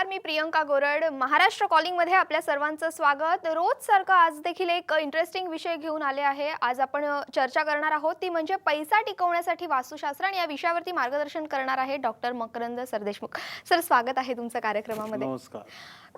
नमस्कार, मी प्रियंका गोरड. महाराष्ट्र कॉलिंग मध्ये आपल्या सर्वांचं स्वागत. रोज सारखं आज देखील एक इंटरेस्टिंग विषय घेऊन आले आहे. आज आपण चर्चा करणार आहोत ती म्हणजे पैसा टिकवण्यासाठी वास्तुशास्त्र, आणि या विषयावरती मार्गदर्शन करणार आहे डॉक्टर मकरंद सरदेशमुख. सर, स्वागत आहे तुमचं कार्यक्रमामध्ये. नमस्कार.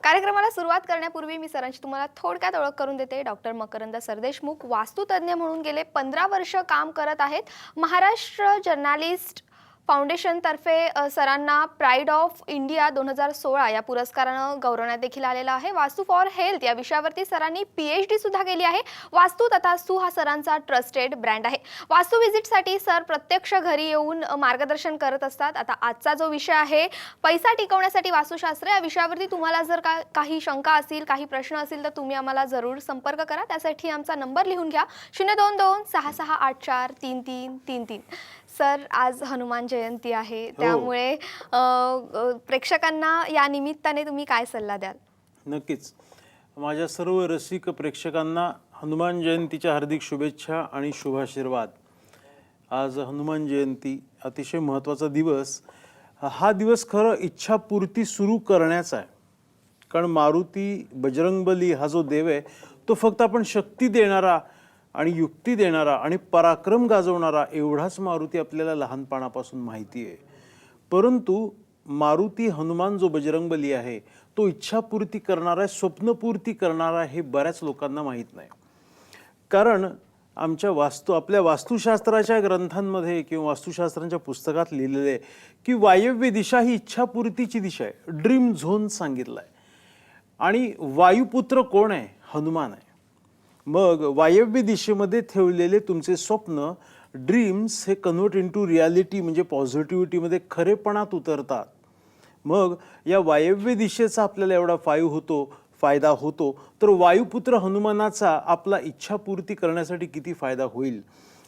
कार्यक्रमाला सुरुवात करण्यापूर्वी मी सरांची तुम्हाला थोडक्यात ओळख करून देते. डॉक्टर मकरंद सरदेशमुख वास्तुतज्ञ म्हणून गेले 15 वर्ष काम करत आहेत. महाराष्ट्र जर्नलिस्ट फाउंडेशन तर्फे सरांना प्राइड ऑफ इंडिया 2016 या पुरस्कारानं गौरवण्यात देखील आलेला आहे. वास्तू फॉर हेल्थ या विषयावरती सरांनी PhD सुद्धा केली आहे. वास्तू तथास्तु हा सरांचा ट्रस्टेड ब्रँड आहे. वास्तू व्हिजिटसाठी सर प्रत्यक्ष घरी येऊन मार्गदर्शन करत असतात. आता आजचा जो विषय आहे पैसा टिकवण्यासाठी वास्तुशास्त्र, या विषयावरती तुम्हाला जर काही शंका असतील, काही प्रश्न असतील तर तुम्ही आम्हाला जरूर संपर्क करा. त्यासाठी आमचा नंबर लिहून घ्या, 02266843333. सर, आज हनुमान जयंती आहे, त्यामुळे प्रेक्षकांना या निमित्ताने तुम्ही काय सल्ला द्याल? नक्कीच. माझ्या सर्व रसिक प्रेक्षकांना हनुमान जयंतीच्या हार्दिक शुभेच्छा आणि शुभाशीर्वाद. आज हनुमान जयंती अतिशय महत्त्वाचा दिवस. हा दिवस खरं इच्छापूर्ती सुरू करण्याचा आहे. कारण मारुती बजरंगबली हा जो देव आहे तो फक्त आपण शक्ती देणारा आणि युक्ती देणारा आणि पराक्रम गाजवणारा एवढाच मारुती आपल्याला लहानपणापासून माहिती आहे. परंतु मारुती हनुमान जो बजरंगबली आहे तो इच्छापूर्ती करणारा आहे, स्वप्नपूर्ती करणारा हे बऱ्याच लोकांना माहीत नाही. कारण आपल्या वास्तुशास्त्राच्या ग्रंथांमध्ये किंवा वास्तुशास्त्रांच्या पुस्तकात लिहिलेलं आहे की वायव्य दिशा ही इच्छापूर्तीची दिशा आहे, ड्रीम झोन सांगितलं आहे. आणि वायुपुत्र कोण आहे? हनुमान आहे. मग वायव्य दिशेमध्ये ठेवलेले तुमचे स्वप्न, ड्रीम्स, हे कन्वर्ट इंटू रियालिटी म्हणजे पॉझिटिव्हिटीमध्ये खरेपणात उतरतात. मग या वायव्य दिशेचा आपल्याला एवढा फायदा होतो तर वायुपुत्र हनुमानाचा आपला इच्छापूर्ती करण्यासाठी किती फायदा होईल.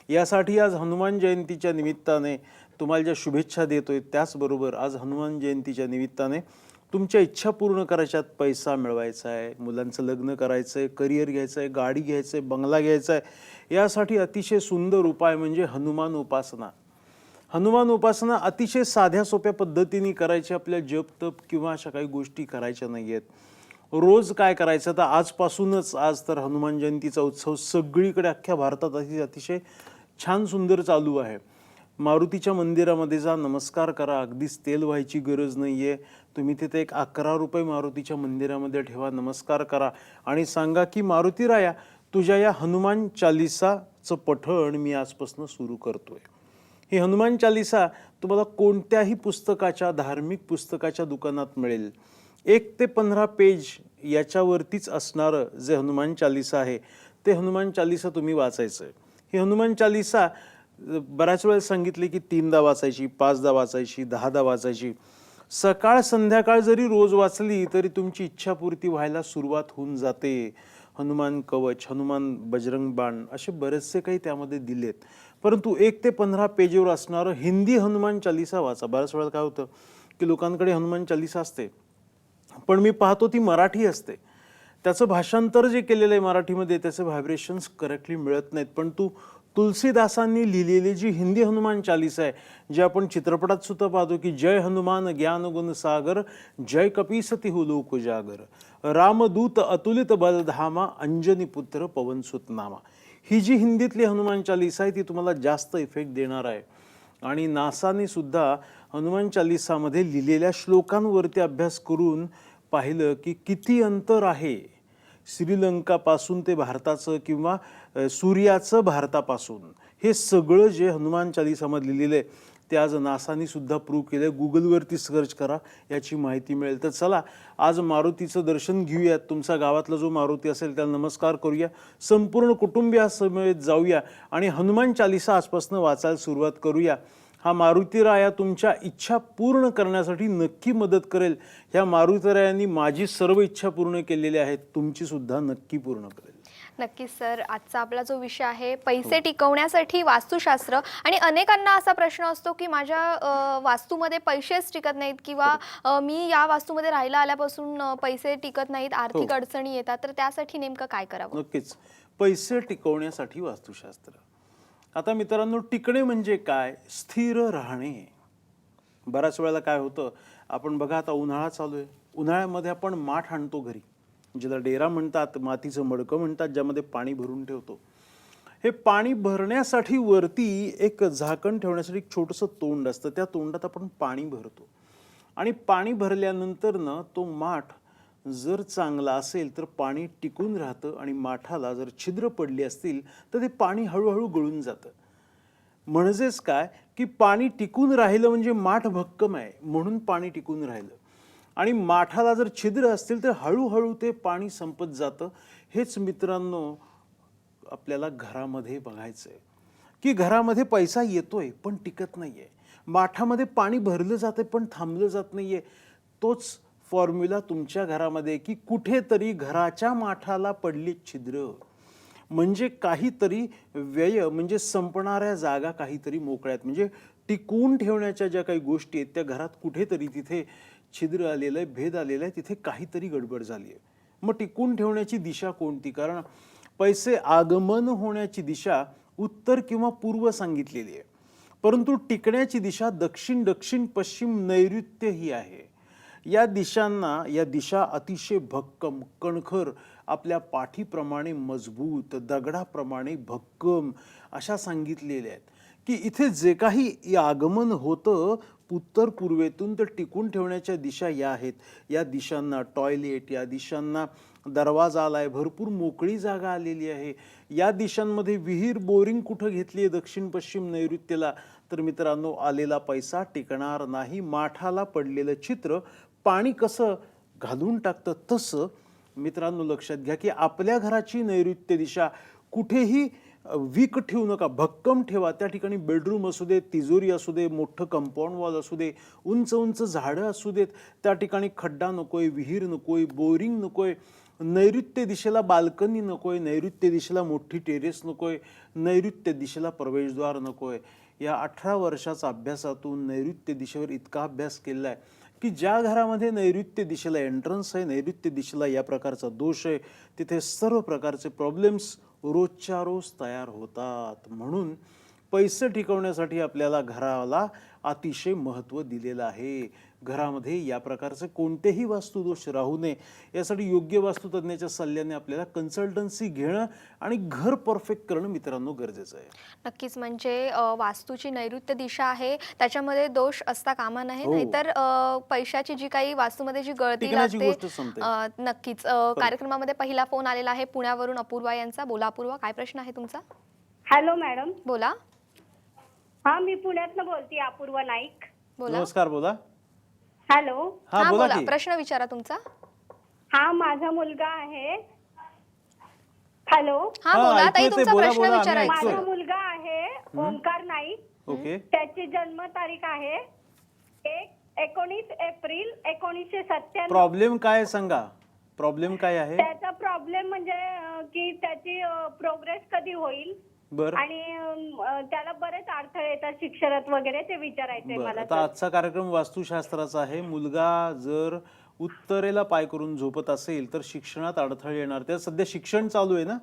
यासाठी आज हनुमान जयंतीच्या निमित्ताने तुम्हाला ज्या शुभेच्छा देतोय, त्याचबरोबर आज हनुमान जयंतीच्या निमित्ताने तुमच्या इच्छा पूर्ण करायच्यात. पैसा मिळवायचा आहे, मुलांचं लग्न करायचं आहे, करिअर घ्यायचं आहे, गाडी घ्यायचं आहे, बंगला घ्यायचा आहे, यासाठी अतिशय सुंदर उपाय म्हणजे हनुमान उपासना. हनुमान उपासना अतिशय साध्या सोप्या पद्धतीने करायची. आपल्या जप तप किंवा अशा काही गोष्टी करायच्या नाही आहेत. रोज काय करायचं तर आजपासूनच, आज तर हनुमान जयंतीचा उत्सव सगळीकडे अख्ख्या भारतात अतिशय छान सुंदर चालू आहे. मारुतीच्या मंदिरामध्ये जा, नमस्कार करा. अगदीच तेल व्हायची गरज नाही आहे. तुम्ही तिथे एक 11 रुपये मारुतीच्या मंदिरामध्ये ठेवा, नमस्कार करा आणि सांगा की मारुती राया, तुझ्या या हनुमान चालिसाचं पठण मी आजपासून सुरू करतोय. ही हनुमान चालिसा तुम्हाला कोणत्याही पुस्तकाच्या, धार्मिक पुस्तकाच्या दुकानात मिळेल. 1 ते 15 पेज याच्यावरतीच असणारं जे हनुमान चालिसा आहे ते हनुमान चालिसा तुम्ही वाचायचं आहे. ही हनुमान चालिसा बऱ्याच वेळेला सांगितले की 3दा वाचायची, 5दा वाचायची, 10दा वाचायची. सकाळ संध्याकाळ जरी रोज वाचली तरी तुमची इच्छापूर्ती व्हायला सुरुवात होऊन जाते. हनुमान कवच, हनुमान बजरंग बाण असे बरेचसे काही त्यामध्ये दिलेत. परंतु 1 ते 15 पेजवर असणारं हिंदी हनुमान चालिसा वाचा. बऱ्याच वेळेला काय होतं की लोकांकडे हनुमान चालिसा असते पण मी पाहतो ती मराठी असते. त्याचं भाषांतर जे केलेलं आहे मराठीमध्ये त्याचे व्हायब्रेशन्स करेक्टली मिळत नाहीत. पण तुलसीदासांनी लिहिलेली जी हिंदी हनुमान चालीसा आहे, जे आपण चित्रपटात सुद्धा पाहतो की जय हनुमान ज्ञान गुण सागर, जय कपीसती हो लोक जागर, रामदूत अतुलित बलधामा, अंजनी पुत्र पवनसुत नामा. ही जी हिंदीतली हनुमान चालीसा आहे ती तुम्हाला जास्त इफेक्ट देणार आहे. आणि नासाने सुद्धा हनुमान चालिसामध्ये लिहिलेल्या श्लोकांवरती अभ्यास करून पाहिलं की किती अंतर आहे श्रीलंकापासून ते भारताचं किंवा सूर्याचं भारतापासून. हे सगळं जे हनुमान चालिसामध्ये लिहिलेलं आहे ते आज नासाने सुद्धा प्रूव्ह केलं. गुगलवरती सर्च करा, याची माहिती मिळेल. तर चला आज मारुतीचं दर्शन घेऊयात. तुमचा गावातला जो मारुती असेल त्याला नमस्कार करूया, संपूर्ण कुटुंबियासमेत जाऊया आणि हनुमान चालिसा आजपासून वाचायला सुरुवात करूया. हा मारुतीराया तुमच्या इच्छा पूर्ण करण्यासाठी नक्की मदत करेल. ह्या मारुतीरायांनी माझी सर्व इच्छा पूर्ण केलेली आहेत, तुमची सुद्धा नक्की पूर्ण करेल. नक्कीच सर, आजचा आपला जो विषय आहे पैसे टिकवण्यासाठी वास्तुशास्त्र, आणि अनेकांना असा प्रश्न असतो की माझ्या वास्तूमध्ये पैसेच टिकत नाहीत किंवा मी या वास्तूमध्ये राहायला आल्यापासून पैसे टिकत नाहीत, आर्थिक अडचणी येतात, तर त्यासाठी नेमकं काय करावं? नक्कीच पैसे टिकवण्यासाठी वास्तुशास्त्र. आता मित्रांनो, टिकणे म्हणजे काय? स्थिर राहणे. बऱ्याच वेळेला काय होतं, आपण बघा आता उन्हाळा चालू आहे, उन्हाळ्यामध्ये आपण माठ आणतो घरी, ज्याला डेरा म्हणतात, मातीचं मडकं म्हणतात, ज्यामध्ये पाणी भरून ठेवतो. हे पाणी भरण्यासाठी वरती एक झाकण ठेवण्यासाठी एक छोटंसं तोंड असतं, त्या तोंडात आपण पाणी भरतो आणि पाणी भरल्यानंतर ना तो माठ जर चांगला असेल तर पाणी टिकून राहतं आणि माठाला जर छिद्र पडली असतील तर ते पाणी हळूहळू गळून जातं. म्हणजेच काय की पाणी टिकून राहिलं म्हणजे माठ भक्कम आहे म्हणून पाणी टिकून राहिलं, आणि माठाला जर छिद्र असतील तर हळूहळू ते पाणी संपत जातं. हेच मित्रांनो आपल्याला घरामध्ये बघायचंय की घरामध्ये पैसा येतोय पण टिकत नाहीये, माठामध्ये पाणी भरलं जाते पण थांबलं जात नाहीये. तोच फॉर्म्युला तुमच्या घरामध्ये की कुठेतरी घराच्या माठाला पडली छिद्र, म्हणजे काहीतरी व्यय म्हणजे संपणाऱ्या जागा काहीतरी मोकळ्यात, म्हणजे टिकवून ठेवण्याच्या ज्या काही गोष्टी आहेत त्या घरात कुठेतरी तिथे छिद्र आलेलं आहे, भेद आलेला आहे, तिथे काहीतरी गडबड झाली आहे. मग टिकवून ठेवण्याची दिशा कोणती? कारण पैसे आगमन होण्याची दिशा उत्तर किंवा पूर्व सांगितलेली आहे, परंतु टिकण्याची दिशा दक्षिण, दक्षिण, पश्चिम, नैऋत्य ही आहे. या दिशा अतिशय भक्कम, कणखर, आपल्या पाठीप्रमाणे मजबूत, दगडाप्रमाणे भक्कम अशा सांगितलेल्या आहेत की इथे जे काही आगमन होतं उत्तर पूर्वेतून तर टिकून ठेवण्याच्या दिशा या आहेत. या दिशांना टॉयलेट, या दिशांना दरवाजा आलाय, भरपूर मोकळी जागा आलेली आहे. या दिशांमध्ये विहीर, बोरिंग कुठं घेतली आहे दक्षिण, पश्चिम, नैऋत्येला, तर मित्रांनो आलेला पैसा टिकणार नाही. माठाला पडलेलं चित्र पाणी कसं घालून टाकतं तसं मित्रांनो लक्षात घ्या की आपल्या घराची नैऋत्य दिशा कुठेही वीक ठेवू नका, भक्कम ठेवा. त्या ठिकाणी बेडरूम असू दे, तिजोरी असू दे, मोठं कंपाऊंड वॉल असू दे, उंच उंच झाडं असू देत, त्या ठिकाणी खड्डा नकोय, विहीर नकोय, बोरिंग नकोय. नैऋत्य दिशेला बाल्कनी नकोय, नैऋत्य दिशेला मोठी टेरेस नकोय, नैऋत्य दिशेला प्रवेशद्वार नकोय. या 18 वर्षाचा अभ्यासातून नैऋत्य दिशेवर इतका अभ्यास केलेला आहे की ज्या घरामध्ये नैऋत्य दिशेला एंट्रन्स आहे, नैऋत्य दिशेला या प्रकारचा दोष आहे, तिथे सर्व प्रकारचे प्रॉब्लेम्स रोजच्या रोज तयार होतात. म्हणून पैसे टिकवण्यासाठी आपल्याला घराला अतिशय महत्त्व दिलेलं आहे. घरामध्ये या प्रकारचे कोणतेही वास्तुदोष राहू नये यासाठी योग्य वास्तुतज्ञाच्या सल्ल्याने आपल्याला कन्सल्टन्सी घेणं आणि घर परफेक्ट करणं मित्रांनो गरजेचं आहे. नक्कीच, म्हणजे वास्तूची नैऋत्य दिशा आहे त्याच्यामध्ये दोष असता कामा नये, हो. नाहीतर पैशाची जी काही वास्तूमध्ये जी गळती टिकण्याची लागते. गोष्ट संपते. नक्कीच. कार्यक्रमामध्ये पहिला फोन आलेला आहे पुण्यावरून अपूर्वा यांचा. बोला अपूर्वा, काय प्रश्न आहे तुमचा? Hello madam. बोला. हा, मी पुण्यातनं बोलते, अपूर्वा नाईक. बोला. नमस्कार, बोला. हॅलो. हा हा बोला बोला, की. प्रश्न विचारा तुमचा. हा, माझा मुलगा आहे. हॅलो. हा हा, बोला ऐकू ताई, येतंय, तुमचा बोला, प्रश्न बोला, आम्ही विचारायचा. ऐकतोय. माझा मुलगा आहे ओंकार नाईक. ओके. त्याची जन्म तारीख आहे 19 एप्रिल 1997. प्रॉब्लेम काय सांगा, प्रॉब्लेम काय आहे? त्याचा प्रॉब्लेम म्हणजे की त्याची प्रोग्रेस कधी होईल बर आणि त्याला बरेच अडथळे येतात शिक्षणात वगैरे, ते विचारायचंय बर मला. आता आजचा कार्यक्रम वास्तुशास्त्राचा आहे. मुलगा जर उत्तरेला पाय करून झोपत असेल तर शिक्षणात अडथळे येणार. त्या सध्या शिक्षण चालू आहे ना?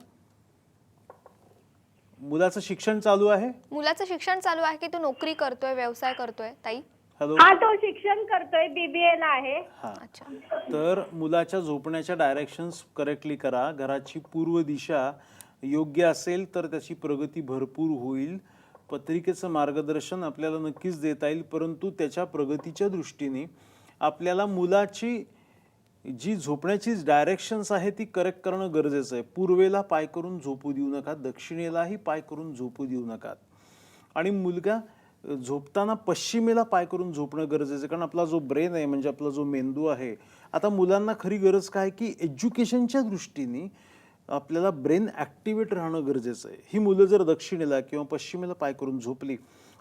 मुलाचं शिक्षण चालू आहे? मुलाचं शिक्षण चालू आहे की तो नोकरी करतोय, व्यवसाय करतोय ताई? हॅलो. हा, तो शिक्षण करतोय, BBA ला आहे. हा, अच्छा. तर मुलाच्या झोपण्याच्या डायरेक्शन्स करेक्टली करा. घराची पूर्व दिशा योग्य असेल तर त्याची प्रगती भरपूर होईल. पत्रिकेचं मार्गदर्शन आपल्याला नक्कीच देता येईल, परंतु त्याच्या प्रगतीच्या दृष्टीने आपल्याला मुलाची जी झोपण्याची डायरेक्शन्स आहे ती करेक्ट करणं गरजेचं आहे. पूर्वेला पाय करून झोपू देऊ नका, दक्षिणेलाही पाय करून झोपू देऊ नका, आणि मुलगा झोपताना पश्चिमेला पाय करून झोपणं गरजेचं आहे. कारण आपला जो ब्रेन आहे म्हणजे आपला जो मेंदू आहे, आता मुलांना खरी गरज काय की एज्युकेशनच्या दृष्टीने आपल्याला ब्रेन ॲक्टिवेट राहणं गरजेचं आहे. ही मुलं जर दक्षिणेला किंवा पश्चिमेला पाय करून झोपली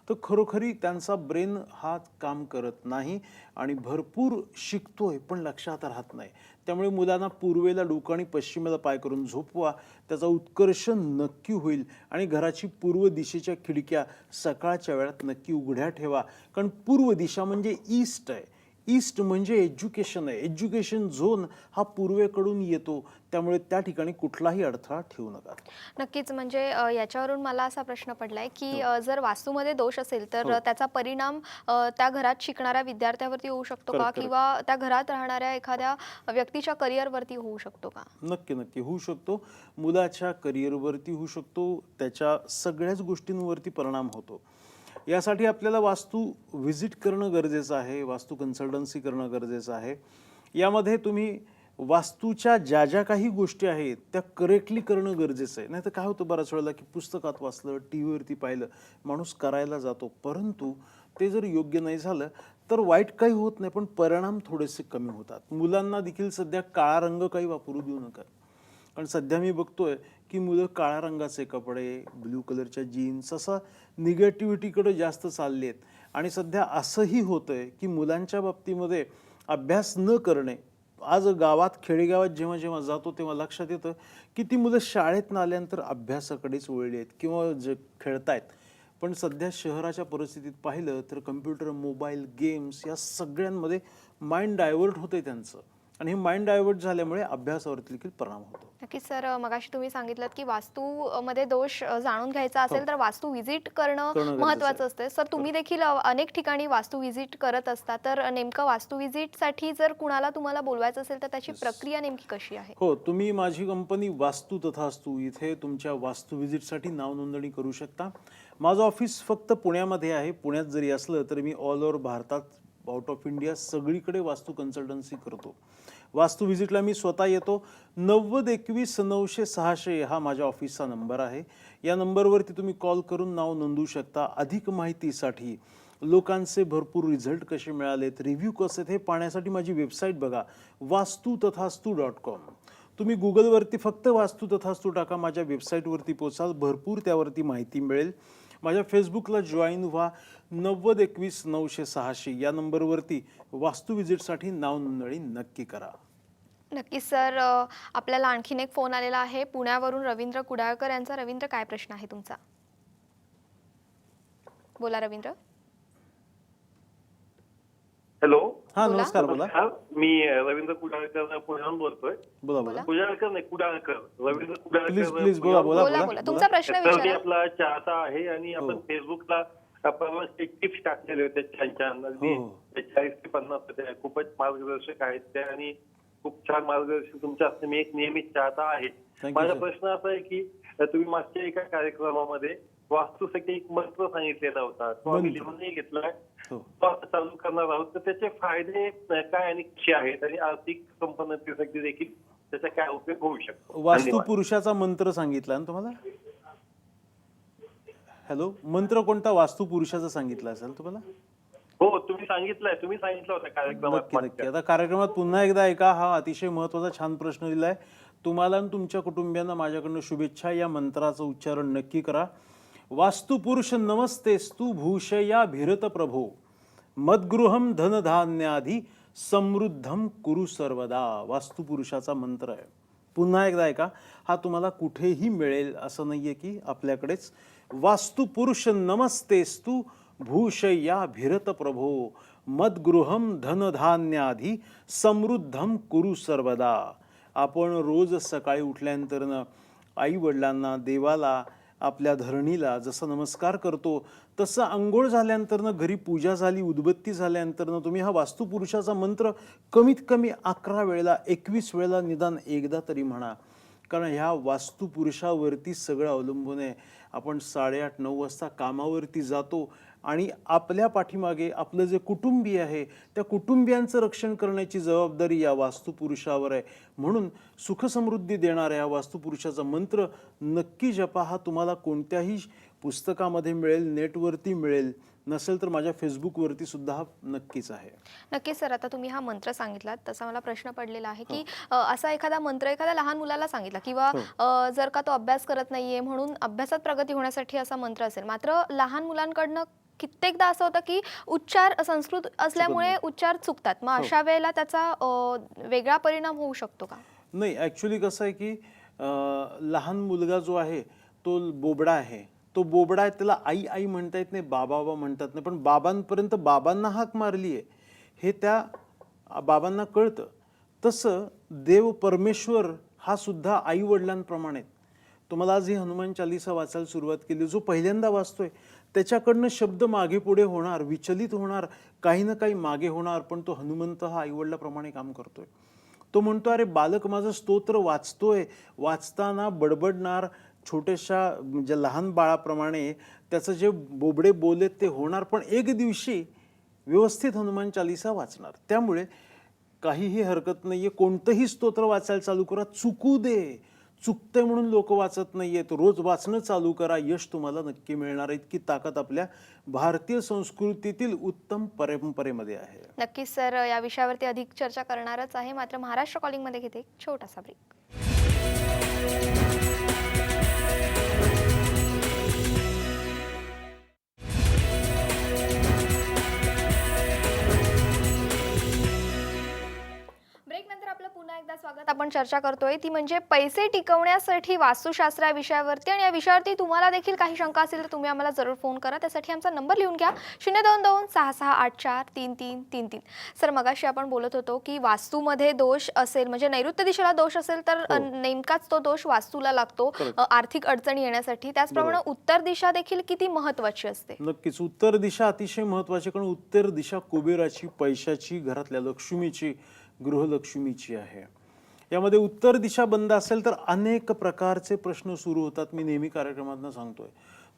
तर खरोखरी त्यांचा ब्रेन हा काम करत नाही आणि भरपूर शिकतोय पण लक्षात राहत नाही. त्यामुळे मुलांना पूर्वेला डोकं आणि पश्चिमेला पाय करून झोपवा, त्याचा उत्कर्ष नक्की होईल. आणि घराची पूर्व दिशेच्या खिडक्या सकाळच्या वेळात नक्की उघड्या ठेवा, कारण पूर्व दिशा म्हणजे ईस्ट आहे. ईस्ट म्हणजे एज्युकेशन आहे. एज्युकेशन झोन हा पूर्वेकडून येतो, त्यामुळे त्या ठिकाणी कुठलाही अडथळा ठेवू नका. नक्कीच. म्हणजे याच्यावरून मला असा प्रश्न पडलाय की जर वास्तूमध्ये दोष असेल तर हो. त्याचा परिणाम त्या घरात शिकणाऱ्या विद्यार्थ्यावरती होऊ शकतो का? Correct, correct. किंवा त्या घरात राहणाऱ्या एखाद्या व्यक्तीच्या करिअरवरती होऊ शकतो का? नक्की नक्की होऊ शकतो. मुलाच्या करिअरवरती होऊ शकतो, त्याच्या सगळ्याच गोष्टींवरती परिणाम होतो. यासाठी आपल्याला वास्तू व्हिजिट करणं गरजेचं आहे, वास्तू कन्सल्टन्सी करणं गरजेचं आहे. यामध्ये तुम्ही वास्तूच्या ज्या ज्या काही गोष्टी आहेत त्या करेक्टली करणं गरजेचं आहे. नाहीतर काय होतं बऱ्याच वेळेला की पुस्तकात वाचलं, टी व्हीवरती पाहिलं, माणूस करायला जातो, परंतु ते जर योग्य नाही झालं तर वाईट काही होत नाही, पण परिणाम थोडेसे कमी होतात. मुलांना देखील सध्या काळा रंग काही वापरू देऊ नका. कारण सध्या मी बघतोय की मुलं काळ्या रंगाचे कपडे, ब्ल्यू कलरच्या जीन्स, असं निगेटिव्हिटीकडे जास्त चालली आहेत. आणि सध्या असंही होतंय की मुलांच्या बाबतीमध्ये अभ्यास न करणे. आज गावात, खेडेगावात जेव्हा जेव्हा जातो तेव्हा लक्षात येतं की ती मुलं शाळेतनं आल्यानंतर अभ्यासाकडेच वळली आहेत किंवा खेळतायत. पण सध्या शहराच्या परिस्थितीत पाहिलं तर कम्प्युटर, मोबाईल, गेम्स या सगळ्यांमध्ये माइंड डायव्हर्ट होते त्यांचं. आणि हे माइंड डायव्हर्ट झाल्यामुळे अभ्यासावरती देखील परिणाम होतो. नक्कीच सर. मगाशी तुम्ही सांगितलं की मध्ये दोष जाणून घ्यायचा असेल तर वास्तू व्हिजिट करणं गरजेचं महत्त्वाचं आहे. असतं. सर तुम्ही देखील अनेक ठिकाणी वास्तू व्हिजिट करत असता, तर नेमकं वास्तू व्हिजिटसाठी जर कुणाला तुम्हाला बोलवायचं असेल तर त्याची प्रक्रिया नेमकी कशी आहे? हो, तुम्ही माझी कंपनी वास्तू तथास्तू इथे तुमच्या वास्तू व्हिजिटसाठी नाव नोंदणी करू शकता. माझं ऑफिस फक्त पुण्यामध्ये आहे. पुण्यात जरी असलं तरी मी ऑल ओव्हर भारतात, आउट ऑफ इंडिया सगळीकडे वास्तू कन्सल्टन्सी करतो. वास्तू व्हिजिटला मी स्वतः येतो. 9021 900 600 हा माझ्या ऑफिसचा नंबर आहे. या नंबरवरती तुम्ही कॉल करून नाव नोंदवू शकता. अधिक माहितीसाठी, लोकांचे भरपूर रिझल्ट कसे मिळालेत, रिव्ह्यू कसे आहेत हे पाहण्यासाठी माझी वेबसाईट बघा, वास्तुतथास्तु.com. तुम्ही गुगलवरती फक्त वास्तू तथास्तू टाका, माझ्या वेबसाईटवरती पोचाल, भरपूर त्यावरती माहिती मिळेल. माझ्या फेसबुकला जॉईन व्हा. 9021 900 600 या नंबरवरती वास्तू व्हिजिटसाठी नाव नोंदणी नक्की करा. नक्कीच सर. आपल्याला आणखीन एक फोन आलेला आहे पुण्यावरून रवींद्र कुडाळकर यांचा. रवींद्र, काय प्रश्न आहे तुमचा? बोला रवींद्र. हॅलो. हा, बोला. नमस्कार, बोला. नमस्कार. मी रवींद्र कुडाळकर पुण्याहून बोलतोय. बोला बोला. कुडाळकर नाही, कुडाळकर, रवींद्र कुडाळकर. प्लीज प्लीज बोला बोला बोला बोला. तुमचा प्रश्न तर मी विचारा. आपला चाहता आहे आणि आपण हो. फेसबुकला आपण एक टिप्स टाकलेले होते छान छान, अगदी हो. 40 ते 50 होते. खूपच मार्गदर्शक आहेत ते आणि खूप छान मार्गदर्शन तुमच्या असते. मी एक नियमित चाहता आहे. you, माझा sir. प्रश्न असा आहे की तुम्ही मागच्या एका कार्यक्रमामध्ये वास्तूसाठी एक मंत्र सांगितलेला होता, तो आम्ही मंत्र. लिहूनही घेतलाय. हो. तो आता चालू करणार आहोत. तर त्याचे फायदे काय आणि कसे आहेत आणि आर्थिक संपन्नतेसाठी देखील त्याचा काय उपयोग होऊ शकतो? वास्तू धन्यवाद. पुरुषाचा मंत्र सांगितला ना तुम्हाला? हॅलो, मंत्र कोणता वास्तू पुरुषाचा सांगितला असेल तुम्हाला? हो, तुम्ही सांगितलं होतं कार्यक्रमात. नक्की नक्की. आता कार्यक्रमात पुन्हा एकदा ऐका. हा अतिशय महत्वाचा छान प्रश्न दिलाय. तुम्हाला आणि तुमच्या कुटुंबियांना माझ्याकडनं शुभेच्छा. या मंत्राचं उच्चारण नक्की करा. वास्तु पुरुष नमस्तेस्तु भूषया भिरत प्रभो मद्गृहम धनधान्याधी समृद्धम कुरु सर्वदा. वास्तु पुरुषाचा मंत्र आहे. पुन्हा एकदा ऐका. हा तुम्हाला कुठेही मिळेल असं नाहीये की आपल्याकडेच. वास्तु पुरुष नमस्तेस्तु भूषया भिरत प्रभो मद्गृहम धनधान्याधी समृद्धम कुरु सर्वदा. आपण रोज सकाळी उठल्यानंतर आई वडिलांना, देवाला, आपल्या धरणीला जसं नमस्कार करतो तसं आंघोळ झाल्यानंतर घरी पूजा झाली, उदबत्ती झाल्यानंतर तुम्ही हा वास्तुपुरुषाचा मंत्र कमीत कमी 11 वेळेला, 21 वेळेला निदान एकदा तरी म्हणा. कारण ह्या वास्तुपुरुषावरती सगळं अवलंबून आहे. आपण 8:30-9 वाजता कामावरती जातो आणि आपल्या पाठीमागे आपलं जे कुटुंबीय आहे त्या कुटुंबियांचं रक्षण करण्याची जबाबदारी या वास्तुपुरुषावर आहे. म्हणून सुखसमृद्धी देणाऱ्या या वास्तुपुरुषाचा मंत्र नक्की जपा. हा तुम्हाला कोणत्याही पुस्तकामध्ये मिळेल, नेटवरती मिळेल, नसेल तर माझ्या फेसबुकवरती सुद्धा हा नक्कीच आहे. नक्कीच सर. आता तुम्ही हा मंत्र सांगितलात तसा मला प्रश्न पडलेला आहे की असा एखादा मंत्र एखाद्या लहान मुलाला सांगितला किंवा जर का तो अभ्यास करत नाहीये म्हणून अभ्यासात प्रगती होण्यासाठी असा मंत्र असेल, मात्र लहान मुलांकडनं कित्येकदा असं होतं की उच्चार संस्कृत असल्यामुळे उच्चार चुकतात. मग अशा वेळेला त्याचा वेगळा परिणाम होऊ शकतो का? नाही, ॲक्च्युली कसं आहे की लहान मुलगा जो आहे तो बोबडा आहे. तो बोबडा आहे, त्याला आई आई म्हणता येत नाही, बाबा बाबा म्हणतात नाही. पण बाबांपर्यंत बाबांना हाक मारली आहे हे त्या बाबांना कळतं. तसं देव परमेश्वर हा सुद्धा आई वडिलांप्रमाणे. तुम्हाला आज ही हनुमान चालीसा वाचायला सुरुवात केली, जो पहिल्यांदा वाचतोय त्याच्याकडनं शब्द मागे पुढे होणार, विचलित होणार, काही ना काही मागे होणार, पण तो हनुमंत हा आईवडिलाप्रमाणे काम करतोय. तो म्हणतो, अरे बालक माझं स्तोत्र वाचतोय, वाचताना बडबडणार, छोट्याशा म्हणजे लहान बाळाप्रमाणे त्याचं जे बोबडे बोलेत ते होणार, पण एक दिवशी व्यवस्थित हनुमान चालीसा वाचणार. त्यामुळे काहीही हरकत नाहीये, कोणतंही स्तोत्र वाचायला चालू करा, चुकू दे. चुकतंय म्हणून लोक वाचत नाहीयेत, रोज वाचणं चालू करा, यश तुम्हाला नक्की मिळणार. इतकी ताकद आपल्या भारतीय संस्कृतीतील उत्तम परंपरेमध्ये आहे. नक्कीच सर, या विषयावरती अधिक चर्चा करणारच आहे. मात्र महाराष्ट्र कॉलिंगमध्ये घेते एक छोटासा ब्रेक. ब्रेकनंतर आपलं पुन्हा एकदा स्वागत. आपण चर्चा करतोय ती म्हणजे पैसे टिकवण्यासाठी वास्तुशास्त्र या विषयावरती. आणि या विषयावरती तुम्हाला देखील काही शंका असेल तर तुम्ही आम्हाला जरूर फोन करा. त्यासाठी आमचा नंबर लिहून घ्या, 02266843333. सर, मगाशी आपण बोलत होतो की वास्तूमध्ये दोष असेल म्हणजे नैऋत्य दिशेला दोष असेल तर नेमकाच तो दोष वास्तूला लागतो आर्थिक अडचणी येण्यासाठी. त्याचप्रमाणे उत्तर दिशा देखील किती महत्त्वाची असते? नक्कीच उत्तर दिशा अतिशय महत्त्वाची, कारण उत्तर दिशा कुबेराची, पैशाची, घरातल्या लक्ष्मीची, गृहलक्ष्मीची आहे. यामध्ये उत्तर दिशा बंद असेल तर अनेक प्रकारचे प्रश्न सुरू होतात. मी नेहमी कार्यक्रमातून सांगतोय,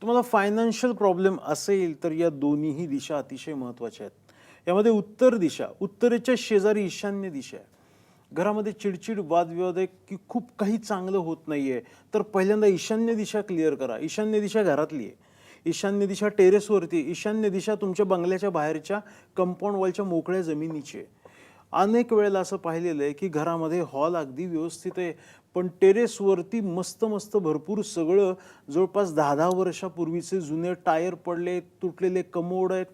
तुम्हाला फायनान्शियल प्रॉब्लेम असेल तर या दोन्हीही दिशा अतिशय महत्त्वाच्या आहेत. यामध्ये उत्तर दिशा, उत्तरेच्या शेजारी ईशान्य दिशा आहे. घरामध्ये चिडचिड, वादविवाद आहे की खूप काही चांगलं होत नाहीये, तर पहिल्यांदा ईशान्य दिशा क्लिअर करा. ईशान्य दिशा घरातली आहे, ईशान्य दिशा टेरेसवरती, ईशान्य दिशा तुमच्या बंगल्याच्या बाहेरच्या कंपाऊंड वॉलच्या मोकळ्या जमिनीची आहे. अनेक वेळेला असं पाहिलेलं आहे की घरामध्ये हॉल अगदी व्यवस्थित आहे, पण टेरेसवरती मस्त मस्त भरपूर सगळं जवळपास 10-10 वर्षापूर्वीचे जुने टायर पडले, तुटलेले कमोड आहेत,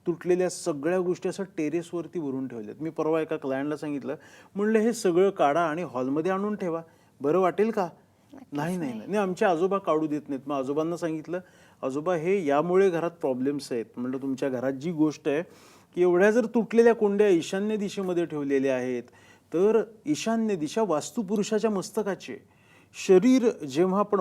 तुटलेल्या सगळ्या गोष्टी असं टेरेसवरती भरून ठेवल्यात. मी परवा एका क्लायंटला सांगितलं, म्हणलं हे सगळं काढा आणि हॉलमध्ये आणून ठेवा, बरं वाटेल का? नाही नाही नाही, आमचे आजोबा काढू देत नाहीत. मग आजोबांना सांगितलं, आजोबा हे यामुळे घरात प्रॉब्लेम्स आहेत. म्हणलं तुमच्या घरात जी गोष्ट आहे की एवढ्या जर तुटलेल्या कोंड्या ईशान्य दिशेमध्ये ठेवलेल्या आहेत तर ईशान्य दिशा वास्तुपुरुषाच्या मस्तकाची. शरीर जेव्हा आपण